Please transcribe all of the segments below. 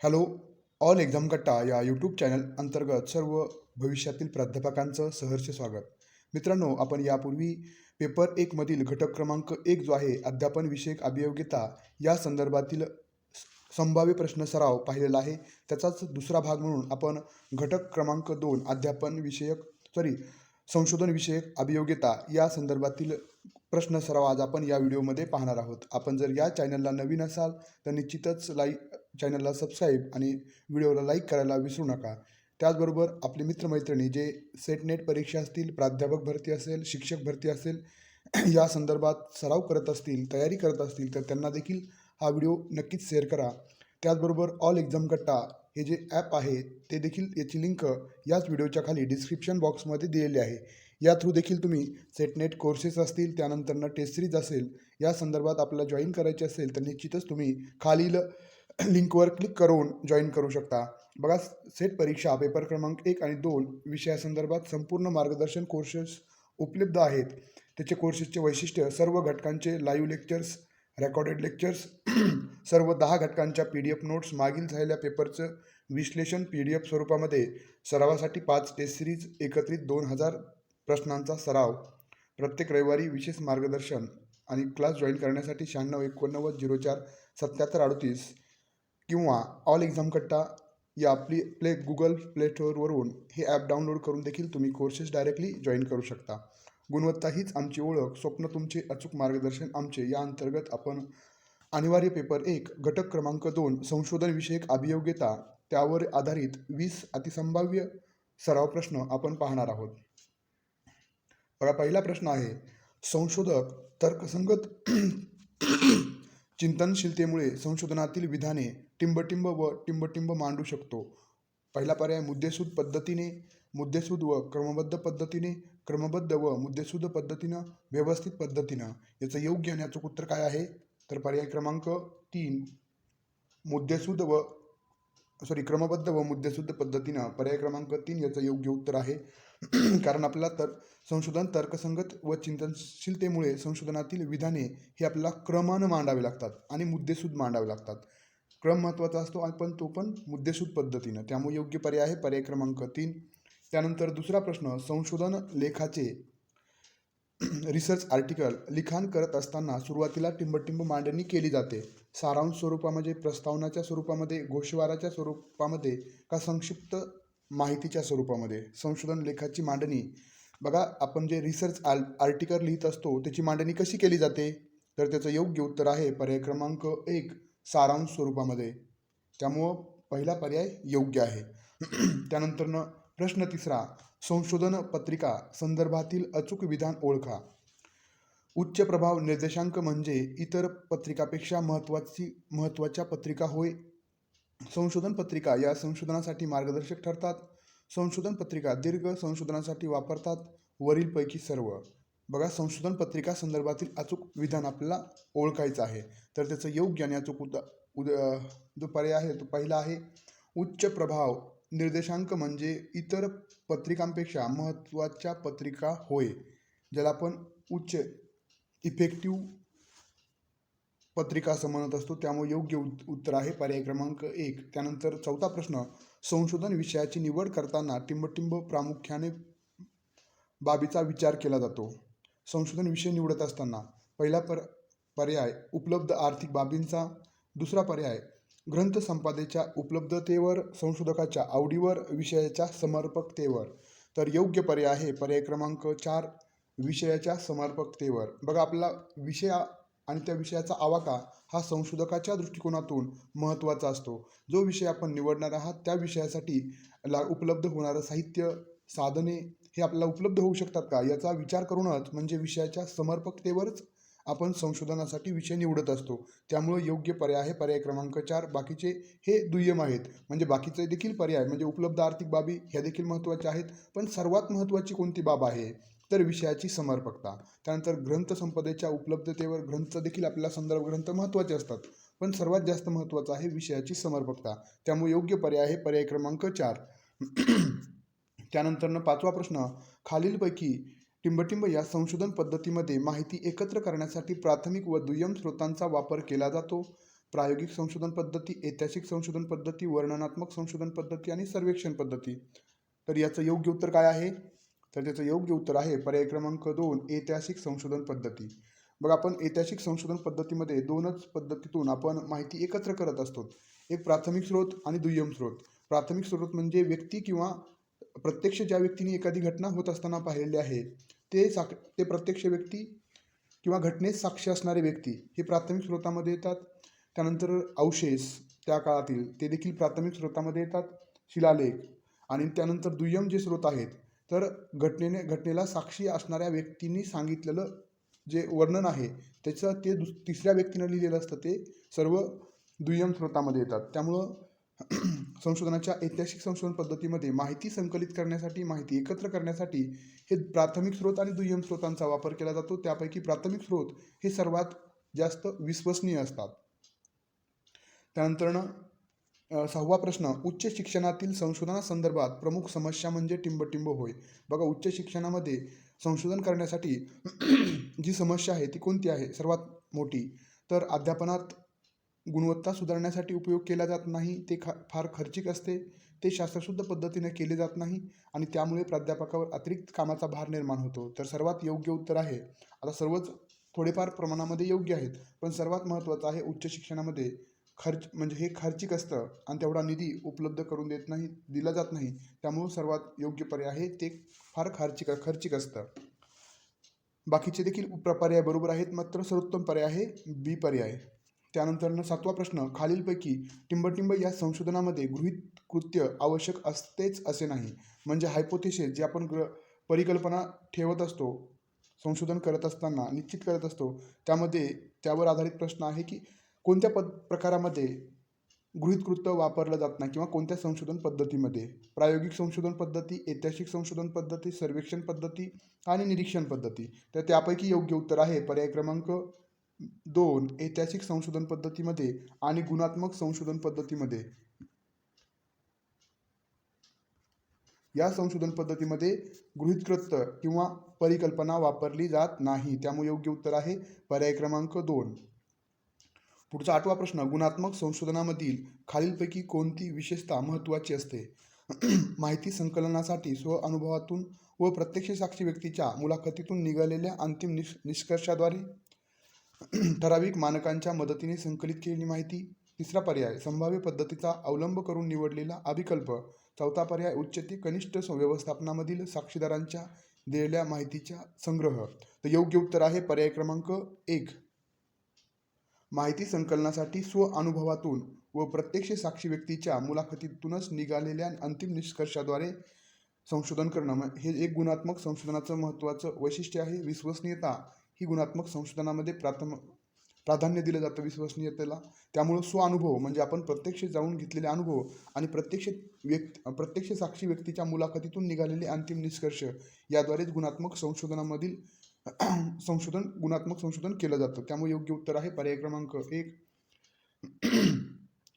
Hello all exam कट्टा या YouTube channel अंतर्गत सर्व भविष्यातील प्राध्यापकांचं सहर्ष स्वागत. मित्रांनो, आपण यापूर्वी पेपर 1 मधील घटक क्रमांक 1 जो आहे अध्यापन विषयक अभियोग्यता या संदर्भातील संभाव्य प्रश्न सराव पाहिलेला आहे. त्याचाच दुसरा भाग म्हणून आपण घटक क्रमांक 2 अध्यापन विषयक संशोधन विषयक अभियोग्यता या संदर्भातील प्रश्न सराव आज आपण या व्हिडिओमध्ये पाहणार आहोत. आपण जर या चॅनलला नवीन असाल तर निश्चितच चॅनलला सबस्क्राईब आणि व्हिडिओला लाईक करायला विसरू नका. त्याचबरोबर आपले मित्रमैत्रिणी जे सेट नेट परीक्षा असतील, प्राध्यापक भरती असेल, शिक्षक भरती असेल या संदर्भात सराव करत असतील, तयारी करत असतील तर त्यांना देखील हा व्हिडिओ नक्कीच शेअर करा. त्याचबरोबर ऑल एक्झाम कट्टा हे जे ॲप आहे ते देखील याची लिंक याच व्हिडिओच्या खाली डिस्क्रिप्शन बॉक्समध्ये दिलेली आहे. या थ्रू देखील तुम्ही सेट नेट कोर्सेस असतील, त्यानंतरनं टेस्ट सिरीज असेल, या संदर्भात आपल्याला जॉईन करायचे असेल तर निश्चितच तुम्ही खालील लिंकवर क्लिक करून जॉईन करू शकता. बघा, सेट परीक्षा पेपर क्रमांक 1 आणि 2 विषयासंदर्भात संपूर्ण मार्गदर्शन कोर्सेस उपलब्ध आहेत. त्याचे कोर्सेसचे वैशिष्ट्य सर्व घटकांचे लाईव्ह लेक्चर्स, रेकॉर्डेड लेक्चर्स, सर्व 10 घटकांच्या PDF नोट्स, मागील झालेल्या पेपरचं विश्लेषण PDF स्वरूपामध्ये, सरावासाठी 5 टेस्ट सिरीज, एकत्रित 2000 प्रश्नांचा सराव, प्रत्येक रविवारी विशेष मार्गदर्शन आणि क्लास जॉईन करण्यासाठी 96 89 04 77 38 किंवा ऑल एक्झाम कट्टा या गुगल प्ले स्टोअरवरून हे ॲप डाउनलोड करून देखील तुम्ही कोर्सेस डायरेक्टली जॉईन करू शकता. गुणवत्ता हीच आमची ओळख, स्वप्न तुमचे, अचूक मार्गदर्शन आमचे या अंतर्गत आपण अनिवार्य पेपर 1 घटक क्रमांक 2 संशोधन विषयक अभियोग्यता त्यावर आधारित 20 अतिसंभाव्य सराव प्रश्न आपण पाहणार आहोत. बघा, पहिला प्रश्न आहे, संशोधक तर्कसंगत चिंतनशीलतेमुळे संशोधनातील विधाने टिंबटिंब मांडू शकतो. पहिला पर्याय मुद्देसूद पद्धतीने, मुद्देसूद व क्रमबद्ध पद्धतीने, क्रमबद्ध व मुद्देसूद पद्धतीनं, व्यवस्थित पद्धतीनं. याचं योग्य आणि अचूक उत्तर काय आहे? तर पर्याय क्रमांक 3 क्रमबद्ध व मुद्देसूद पद्धतीनं, पर्याय क्रमांक 3 याचं योग्य उत्तर आहे. कारण आपल्याला संशोधन तर्कसंगत व चिंतनशीलतेमुळे संशोधनातील विधाने हे आपल्याला क्रमानं मांडावे लागतात आणि मुद्देसूद मांडावे लागतात. क्रम महत्त्वाचा असतो पण तो पण मुद्देसूद पद्धतीनं. त्यामुळे योग्य पर्याय आहे पर्याय क्रमांक 3. त्यानंतर दुसरा प्रश्न, संशोधन लेखाचे रिसर्च आर्टिकल लिखाण करत असताना सुरुवातीला टिंबटिंब मांडणी केली जाते. सारांश स्वरूपामध्ये, प्रस्तावनाच्या स्वरूपामध्ये, गोषवाराच्या स्वरूपामध्ये का संक्षिप्त माहितीच्या स्वरूपामध्ये संशोधन लेखाची मांडणी? बघा, आपण जे रिसर्च आर्टिकल लिहित असतो त्याची मांडणी कशी केली जाते? तर त्याचं योग्य उत्तर आहे पर्याय क्रमांक 1 सारांश स्वरूपामध्ये. त्यामुळं पहिला पर्याय योग्य आहे. त्यानंतरनं प्रश्न तिसरा, संशोधन पत्रिका संदर्भातील अचूक विधान ओळखा. उच्च प्रभाव निर्देशांक म्हणजे इतर पत्रिकापेक्षा महत्त्वाच्या पत्रिका होय. संशोधन पत्रिका या संशोधनासाठी मार्गदर्शक ठरतात. संशोधन पत्रिका दीर्घ संशोधनासाठी वापरतात. वरीलपैकी सर्व. बघा, संशोधन पत्रिका संदर्भातील अचूक विधान आपल्याला ओळखायचं आहे. तर त्याचं योग्य आणि अचूक जो पर्याय आहे तो पहिला आहे. उच्च प्रभाव निर्देशांक म्हणजे इतर पत्रिकांपेक्षा महत्त्वाच्या पत्रिका होय, ज्याला आपण उच्च इफेक्टिव्ह पत्रिका असं म्हणत असतो. त्यामुळे योग्य उत्तर आहे पर्याय क्रमांक 1. त्यानंतर चौथा प्रश्न, संशोधन विषयाची निवड करताना टिंबटिंब प्रामुख्याने बाबीचा विचार केला जातो. संशोधन विषय निवडत असताना पहिला पर्याय उपलब्ध आर्थिक बाबींचा, दुसरा पर्याय ग्रंथसंपदेच्या उपलब्धतेवर, संशोधकाच्या आवडीवर, विषयाच्या समर्पकतेवर. तर योग्य पर्याय आहे पर्याय क्रमांक 4 विषयाच्या समर्पकतेवर. बघा, आपला विषय आणि त्या विषयाचा आवाका हा संशोधकाच्या दृष्टिकोनातून महत्त्वाचा असतो. जो विषय आपण निवडणार आहात त्या विषयासाठी उपलब्ध होणारं साहित्य, साधने हे आपल्याला उपलब्ध होऊ शकतात का याचा विचार करूनच, म्हणजे विषयाच्या समर्पकतेवरच आपण संशोधनासाठी विषय निवडत असतो. त्यामुळे योग्य पर्याय आहे पर्याय क्रमांक 4. बाकीचे हे दुय्यम आहेत. म्हणजे बाकीचे देखील पर्याय म्हणजे उपलब्ध आर्थिक बाबी ह्या देखील महत्त्वाच्या आहेत, पण सर्वात महत्त्वाची कोणती बाब आहे तर विषयाची समर्पकता. त्यानंतर ग्रंथसंपदेच्या उपलब्धतेवर, ग्रंथ देखील आपल्याला संदर्भ ग्रंथ महत्त्वाचे असतात, पण सर्वात जास्त महत्त्वाचं आहे विषयाची समर्पकता. त्यामुळे योग्य पर्याय आहे पर्याय क्रमांक 4. त्यानंतरनं पाचवा प्रश्न, खालीलपैकी टिंबटिंब या संशोधन पद्धतीमध्ये माहिती एकत्र करण्यासाठी प्राथमिक व दुय्यम स्रोतांचा वापर केला जातो. प्रायोगिक संशोधन पद्धती, ऐतिहासिक संशोधन पद्धती, वर्णनात्मक संशोधन पद्धती आणि सर्वेक्षण पद्धती. तर याचं योग्य उत्तर काय आहे? तर त्याचं योग्य उत्तर आहे पर्याय क्रमांक 2, ऐतिहासिक संशोधन पद्धती. बघा, आपण ऐतिहासिक संशोधन पद्धतीमध्ये दोनच पद्धतीतून आपण माहिती एकत्र करत असतो. एक प्राथमिक स्रोत आणि दुय्यम स्रोत. प्राथमिक स्रोत म्हणजे व्यक्ती किंवा प्रत्यक्ष ज्या व्यक्तीने एखादी घटना होत असताना पाहिलेली आहे ते प्रत्यक्ष व्यक्ती किंवा घटनेस साक्ष असणारे व्यक्ती हे प्राथमिक स्रोतामध्ये येतात. त्यानंतर अवशेष त्या काळातील ते देखील प्राथमिक स्रोतामध्ये येतात, शिलालेख. आणि त्यानंतर दुय्यम जे स्रोत आहेत, तर घटनेला साक्षी असणाऱ्या व्यक्तींनी सांगितलेलं जे वर्णन आहे त्याचं ते तिसऱ्या व्यक्तीनं लिहिलेलं असतं, ते सर्व दुय्यम स्रोतामध्ये येतात. त्यामुळं संशोधनाच्या ऐतिहासिक संशोधन पद्धतीमध्ये माहिती संकलित करण्यासाठी, माहिती एकत्र करण्यासाठी हे प्राथमिक स्रोत आणि दुय्यम स्रोतांचा वापर केला जातो. त्यापैकी प्राथमिक स्रोत हे सर्वात जास्त विश्वसनीय असतात. त्यानंतर 6वा प्रश्न, उच्च शिक्षणातील संशोधनासंदर्भात प्रमुख समस्या म्हणजे टिंबटिंब होय. बघा, उच्च शिक्षणामध्ये संशोधन करण्यासाठी जी समस्या आहे ती कोणती आहे? सर्वात मोठी तर अध्यापनात गुणवत्ता सुधारण्यासाठी उपयोग केला जात नाही, ते फार खर्चिक असते, ते शास्त्रशुद्ध पद्धतीने केले जात नाही आणि त्यामुळे प्राध्यापकावर अतिरिक्त कामाचा भार निर्माण होतो. तर सर्वात योग्य उत्तर आहे, आता सर्वच थोडेफार प्रमाणामध्ये योग्य आहेत, पण सर्वात महत्त्वाचं आहे उच्च शिक्षणामध्ये खर्च म्हणजे हे खर्चिक असतं आणि तेवढा निधी उपलब्ध करून दिला जात नाही. त्यामुळे सर्वात योग्य पर्याय आहे ते फार खर्चिक असतं. बाकीचे देखील पर्याय बरोबर आहेत, मात्र सर्वोत्तम पर्याय आहे बी पर्याय. त्यानंतर 7वा प्रश्न, खालीलपैकी टिंबटिंब या संशोधनामध्ये गृहीत कृत्य आवश्यक असतेच असे नाही. म्हणजे हायपोथेसिस जे आपण परिकल्पना ठेवत असतो, संशोधन करत असताना निश्चित करत असतो, त्यावर आधारित प्रश्न आहे की कोणत्या प्रकारामध्ये गृहीत कृत्य वापरलं जात नाही किंवा कोणत्या संशोधन पद्धतीमध्ये? प्रायोगिक संशोधन पद्धती, ऐतिहासिक संशोधन पद्धती, सर्वेक्षण पद्धती आणि निरीक्षण पद्धती. तर त्यापैकी योग्य उत्तर आहे पर्याय क्रमांक 2, ऐतिहासिक संशोधन पद्धतीमध्ये आणि गुणात्मक संशोधन पद्धतीमध्ये. या संशोधन पद्धतीमध्ये गृहीत कृत्य किंवा परिकल्पना वापरली जात नाही. त्यामुळे योग्य उत्तर आहे पर्याय क्रमांक 2. पुढचा 8वा प्रश्न, गुणात्मक संशोधनामधील खालीलपैकी कोणती विशेषता महत्त्वाची असते? माहिती संकलनासाठी स्वअनुभवातून व प्रत्यक्ष साक्षी व्यक्तीच्या मुलाखतीतून निघालेल्या अंतिम निष्कर्षाद्वारे, ठराविक मानकांच्या मदतीने संकलित केलेली माहिती. तिसरा पर्याय, संभाव्य पद्धतीचा अवलंब करून निवडलेला अभिकल्प. चौथा पर्याय, उच्च ते कनिष्ठ व्यवस्थापनामधील साक्षीदारांच्या दिलेल्या माहितीचा संग्रह. तर योग्य उत्तर आहे पर्याय क्रमांक 1. माहिती संकलनासाठी स्वअनुभवातून व प्रत्यक्ष साक्षी व्यक्तीच्या मुलाखतीतूनच निघालेल्या अंतिम निष्कर्षाद्वारे संशोधन करणं हे एक गुणात्मक संशोधनाचं महत्त्वाचं वैशिष्ट्य आहे. विश्वसनीयता ही गुणात्मक संशोधनामध्ये प्राधान्य दिलं जातं विश्वसनीयतेला. त्यामुळं स्वअनुभव म्हणजे आपण प्रत्यक्ष जाऊन घेतलेले अनुभव आणि प्रत्यक्ष साक्षी व्यक्तीच्या मुलाखतीतून निघालेले अंतिम निष्कर्ष याद्वारेच गुणात्मक संशोधन केलं जातं. त्यामुळे योग्य उत्तर आहे पर्याय क्रमांक 1.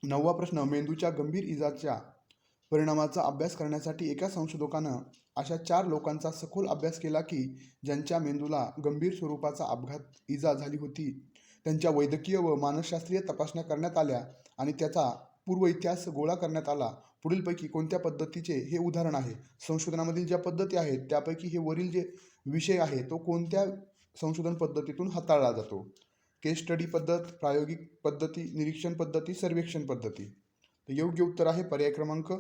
9वा प्रश्न, मेंदूच्या गंभीर इजाच्या परिणामाचा अभ्यास करण्यासाठी एका संशोधकानं अशा 4 लोकांचा सखोल अभ्यास केला की ज्यांच्या मेंदूला गंभीर स्वरूपाचा इजा झाली होती. त्यांच्या वैद्यकीय व मानसशास्त्रीय तपासण्या करण्यात आल्या आणि त्याचा पूर्व इतिहास गोळा करण्यात आला. पुढीलपैकी कोणत्या पद्धतीचे हे उदाहरण आहे? संशोधनामधील ज्या पद्धती आहेत त्यापैकी हे वरील जे विषय आहे तो कोणत्या संशोधन पद्धतीतून हाताळला जातो? केस स्टडी पद्धत, प्रायोगिक पद्धती, निरीक्षण पद्धती, सर्वेक्षण पद्धती. तर योग्य उत्तर आहे पर्याय क्रमांक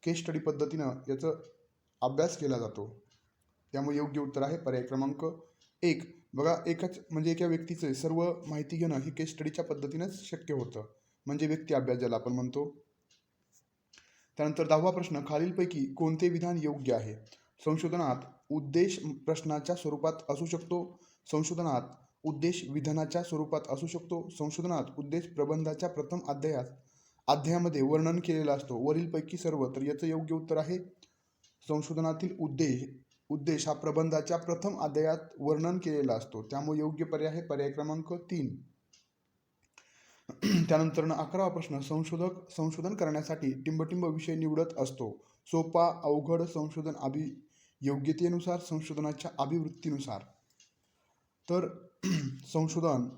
केस स्टडी पद्धतीनं याचा अभ्यास केला जातो. त्यामुळे योग्य उत्तर आहे पर्याय क्रमांक 1. बघा, एका व्यक्तीचे सर्व माहिती घेणं ही केस स्टडीच्या पद्धतीनंच शक्य होतं, म्हणजे व्यक्ती अभ्यास ज्याला आपण म्हणतो. त्यानंतर 10वा प्रश्न, खालीलपैकी कोणते विधान योग्य आहे? संशोधनात उद्देश प्रश्नाच्या स्वरूपात असू शकतो. संशोधनात उद्देश विधानाच्या स्वरूपात असू शकतो. संशोधनात उद्देश प्रबंधाच्या प्रथम अध्यायामध्ये वर्णन केलेला असतो. वरीलपैकी सर्व. तर याचं योग्य उत्तर आहे संशोधनातील उद्देश हा प्रबंधाच्या प्रथम अध्यायात वर्णन केलेला असतो. त्यामुळे योग्य पर्याय आहे पर्याय क्रमांक 3. त्यानंतर 11वा प्रश्न, संशोधन करण्यासाठी टिंबटिंब विषय निवडत असतो. सोपा, अवघड, संशोधन योग्यतेनुसार, संशोधनाच्या अभिवृत्तीनुसार. तर संशोधन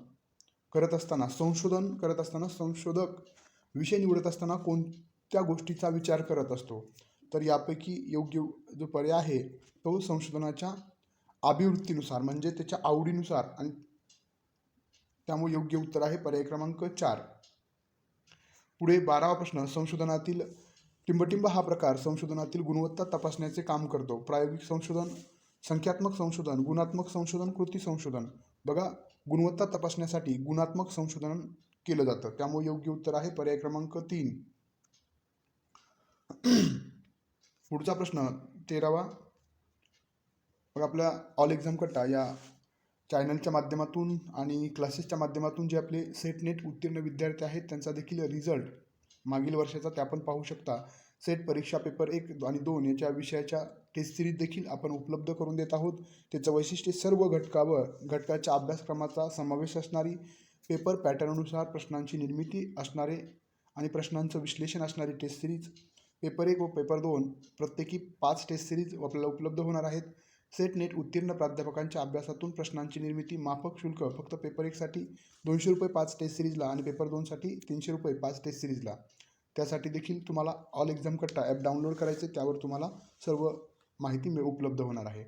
करत असताना, संशोधन करत असताना संशोधक विषय निवडत असताना कोणत्या गोष्टीचा विचार करत असतो? तर यापैकी योग्य जो पर्याय आहे तो संशोधनाच्या अभिवृत्तीनुसार म्हणजे त्याच्या आवडीनुसार, आणि त्यामुळे योग्य उत्तर आहे पर्याय क्रमांक 4. पुढे 12वा प्रश्न, संशोधनातील टिंबटिंब हा प्रकार संशोधनातील गुणवत्ता तपासण्याचे काम करतो. प्रायोगिक संशोधन, संख्यात्मक संशोधन, गुणात्मक संशोधन, कृती संशोधन. बघा, गुणवत्ता तपासण्यासाठी गुणात्मक संशोधन केलं जातं, त्यामुळे योग्य उत्तर आहे पर्याय क्रमांक 3. पुढचा प्रश्न 13वा. बघा, आपल्या ऑल एक्झाम कट्टा या चॅनलच्या माध्यमातून आणि क्लासेसच्या माध्यमातून जे आपले सेट नेट उत्तीर्ण विद्यार्थी आहेत त्यांचा देखील रिझल्ट मागील वर्षाचा ते आपण पाहू शकता. सेट परीक्षा पेपर 1 आणि 2 याच्या विषयाच्या टेस्ट सिरीज देखील आपण उपलब्ध करून देत आहोत. त्याचं वैशिष्ट्य सर्व घटकाच्या अभ्यासक्रमाचा समावेश असणारी, पेपर पॅटर्ननुसार प्रश्नांची निर्मिती असणारे आणि प्रश्नांचं विश्लेषण असणारी टेस्ट सिरीज. पेपर 1 व पेपर 2 प्रत्येकी 5 टेस्ट सिरीज आपल्याला उपलब्ध होणार आहेत. सेट नेट उत्तीर्ण प्राध्यापकांच्या अभ्यासातून प्रश्नांची निर्मिती, माफक शुल्क फक्त पेपर 1 साठी ₹200 5 टेस्ट सिरीजला आणि पेपर 2 साठी ₹300 5 टेस्ट सिरीजला. त्यासाठी देखील तुम्हाला ऑल एक्झाम कट्टा ॲप डाउनलोड करायचे, त्यावर तुम्हाला सर्व माहिती उपलब्ध होणार आहे.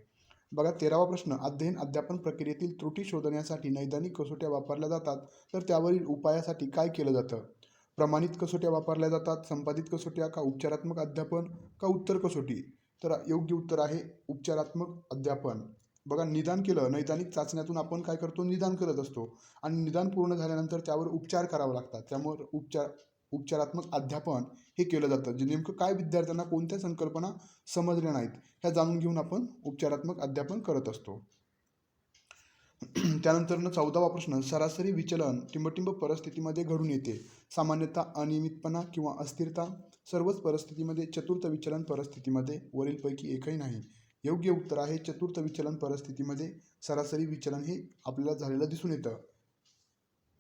बघा, 13वा प्रश्न, अध्ययन अध्यापन प्रक्रियेतील त्रुटी शोधण्यासाठी नैदानिक कसोट्या वापरल्या जातात, तर त्यावरील उपायासाठी काय केलं जातं? प्रमाणित कसोट्या वापरल्या जातात, संपादित कसोट्या, का उपचारात्मक अध्यापन, का उत्तर कसोटी? तर योग्य उत्तर आहे उपचारात्मक अध्यापन. बघा, निदान केलं, नैदानिक चाचण्यातून आपण काय करतो, निदान करत असतो आणि निदान पूर्ण झाल्यानंतर त्यावर उपचार करावे लागतात, त्यामुळे उपचारात्मक अध्यापन हे केलं जातं. जे नेमकं काय विद्यार्थ्यांना कोणत्या संकल्पना समजल्या नाहीत ह्या जाणून घेऊन आपण उपचारात्मक अध्यापन करत असतो. त्यानंतर 14वा प्रश्न, सरासरी विचलन टिंबटिंब परिस्थितीमध्ये घडून येते. सामान्यतः अनियमितपणा किंवा अस्थिरता. सर्वच परिस्थितीमध्ये. चतुर्थ विचलन परिस्थितीमध्ये वरीलपैकी एकही नाही. योग्य उत्तर आहे चतुर्थ विचलन परिस्थितीमध्ये सरासरी विचलन हे आपल्याला झालेलं दिसून येतं,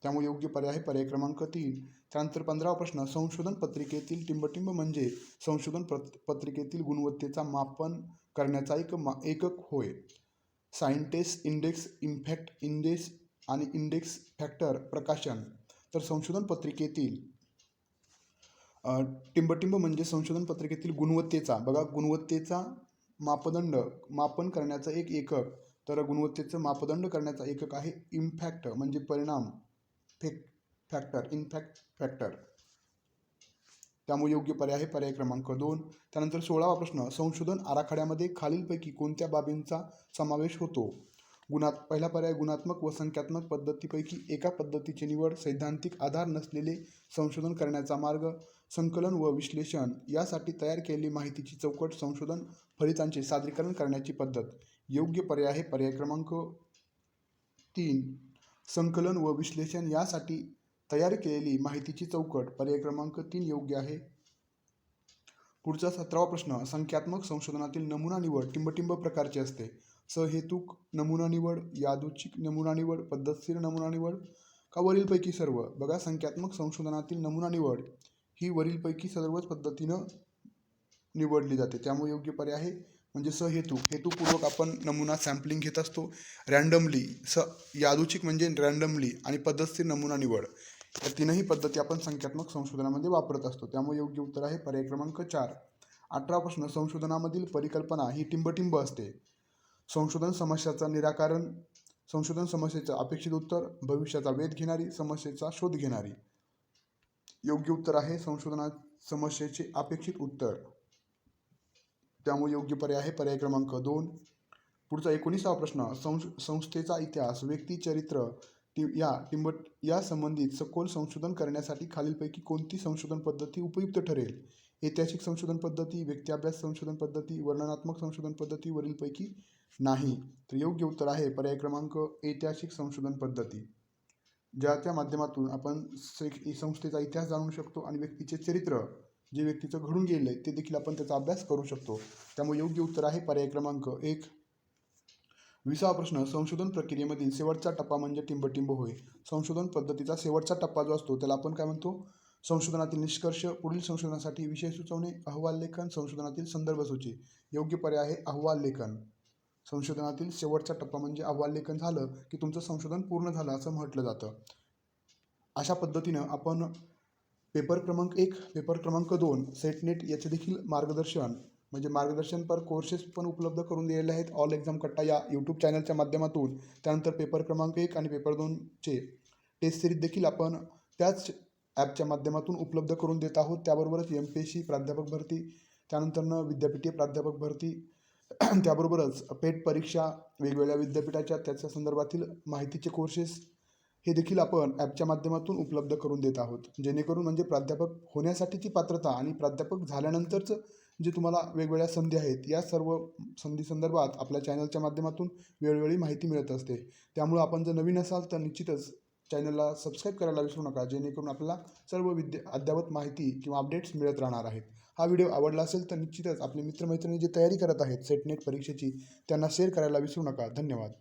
त्यामुळे योग्य पर्याय आहे पर्याय क्रमांक 3. त्यानंतर 15वा प्रश्न, संशोधन पत्रिकेतील टिंबटिंब म्हणजे संशोधन पत्रिकेतील गुणवत्तेचा मापन करण्याचा एकक होय. सायंटिस्ट इंडेक्स, इम्पॅक्ट इंडेक्स आणि इंडेक्स फॅक्टर प्रकाशन. तर संशोधन पत्रिकेतील टिंबटिंब म्हणजे संशोधन पत्रिकेतील गुणवत्तेचा, बघा, गुणवत्तेचा मापन करण्याचा एक एकक. तर गुणवत्तेचं मापदंड करण्याचा एकक आहे इम्पॅक्ट म्हणजे परिणाम फॅक्टर, इम्पॅक्ट फॅक्टर. त्यामुळे योग्य पर्याय आहे पर्याय क्रमांक 2. त्यानंतर 16वा प्रश्न, संशोधन आराखड्यामध्ये खालीलपैकी कोणत्या बाबींचा समावेश होतो? पहिला पर्याय, गुणात्मक व संख्यात्मक पद्धतीपैकी एका पद्धतीची निवड, सैद्धांतिक आधार नसलेले संशोधन करण्याचा मार्ग, संकलन व विश्लेषण यासाठी तयार केलेली माहितीची चौकट, संशोधन फलितांचे सादरीकरण करण्याची पद्धत. योग्य पर्याय आहे पर्याय क्रमांक 3, संकलन व विश्लेषण यासाठी तयार केलेली माहितीची चौकट. पर्याय क्रमांक 3 योग्य आहे. पुढचा 17वा प्रश्न, संख्यात्मक संशोधनातील नमुना निवड टिंबटिंब प्रकारची असते. सहेतुक नमुना निवड, यादृच्छिक नमुना निवड, पद्धतशीर नमुना निवड, का वरीलपैकी सर्व? बघा, संख्यात्मक संशोधनातील नमुना निवड ही वरीलपैकी सर्वच पद्धतीनं निवडली जाते, त्यामुळे योग्य पर्याय आहे म्हणजे हेतुपूर्वक आपण नमुना सॅम्पलिंग घेत असतो. रँडमली, यादृच्छिक म्हणजे रँडमली आणि पद्धतशीर नमुना निवड या तीनही पद्धती आपण संख्यात्मक संशोधनामध्ये वापरत असतो, त्यामुळे योग्य उत्तर आहे पर्याय क्रमांक 4. 18वा प्रश्न, संशोधनामधील परिकल्पना ही टिंबटिंब असते. संशोधन समस्याचं निराकरण, संशोधन समस्येचं अपेक्षित उत्तर, भविष्याचा वेध घेणारी, समस्येचा शोध घेणारी. योग्य उत्तर आहे संशोधना समस्येचे अपेक्षित उत्तर, त्यामुळे योग्य पर्याय आहे पर्याय क्रमांक 2. पुढचा 19वा प्रश्न, संस्थेचा इतिहास, व्यक्ती चरित्र या संबंधित सखोल संशोधन करण्यासाठी खालीलपैकी कोणती संशोधन पद्धती उपयुक्त ठरेल? ऐतिहासिक संशोधन पद्धती, व्यक्तिअभ्यास संशोधन पद्धती, वर्णनात्मक संशोधन पद्धती, वरीलपैकी नाही. तर योग्य उत्तर आहे पर्याय क्रमांक ऐतिहासिक संशोधन पद्धती, ज्याच्या माध्यमातून आपण संस्थेचा इतिहास जाणू शकतो आणि व्यक्तीचे चरित्र, जे व्यक्तीचं घडून गेले ते देखील आपण त्याचा अभ्यास करू शकतो, त्यामुळे योग्य उत्तर आहे पर्याय क्रमांक 1. 20वा प्रश्न, संशोधन प्रक्रियेमधील शेवटचा टप्पा म्हणजे टिंबटिंब होय. संशोधन पद्धतीचा शेवटचा टप्पा जो असतो त्याला आपण काय म्हणतो? संशोधनातील निष्कर्ष, पुढील संशोधनासाठी विषय सुचवणे, अहवाल लेखन, संशोधनातील संदर्भ सूची. योग्य पर्याय आहे अहवाल लेखन. संशोधनातील शेवटचा टप्पा म्हणजे अहवाल लेखन झालं की तुमचं संशोधन पूर्ण झालं असं म्हटलं जातं. अशा पद्धतीनं आपण पेपर क्रमांक 1, पेपर क्रमांक 2, सेट नेट याचे देखील मार्गदर्शनपर कोर्सेस पण उपलब्ध करून दिलेले आहेत ऑल एक्झाम कट्टा या यूट्यूब चॅनलच्या माध्यमातून. त्यानंतर पेपर क्रमांक 1 आणि पेपर 2चे टेस्ट सिरीज देखील आपण त्याच ॲपच्या माध्यमातून उपलब्ध करून देत आहोत. त्याबरोबरच MPSC प्राध्यापक भरती, त्यानंतरनं विद्यापीठीय प्राध्यापक भरती, त्याबरोबरच पेट परीक्षा, वेगवेगळ्या विद्यापीठाच्या त्याच्या संदर्भातील माहितीचे कोर्सेस हे देखील आपण ॲपच्या माध्यमातून उपलब्ध करून देत आहोत. जेणेकरून म्हणजे प्राध्यापक होण्यासाठीची पात्रता आणि प्राध्यापक झाल्यानंतरचं जे तुम्हाला वेगवेगळ्या संधी आहेत, या सर्व संधीसंदर्भात आपल्या चॅनलच्या माध्यमातून वेळोवेळी माहिती मिळत असते. त्यामुळं आपण जर नवीन असाल तर निश्चितच चॅनलला सबस्क्राईब करायला विसरू नका, जेणेकरून आपल्याला सर्व अद्ययावत माहिती किंवा अपडेट्स मिळत राहणार आहेत. हा व्हिडिओ आवडला असेल तर निश्चितच आपले मित्रमैत्रिणी जी तयारी करत आहेत सेट नेट परीक्षेची, त्यांना शेअर करायला विसरू नका. धन्यवाद.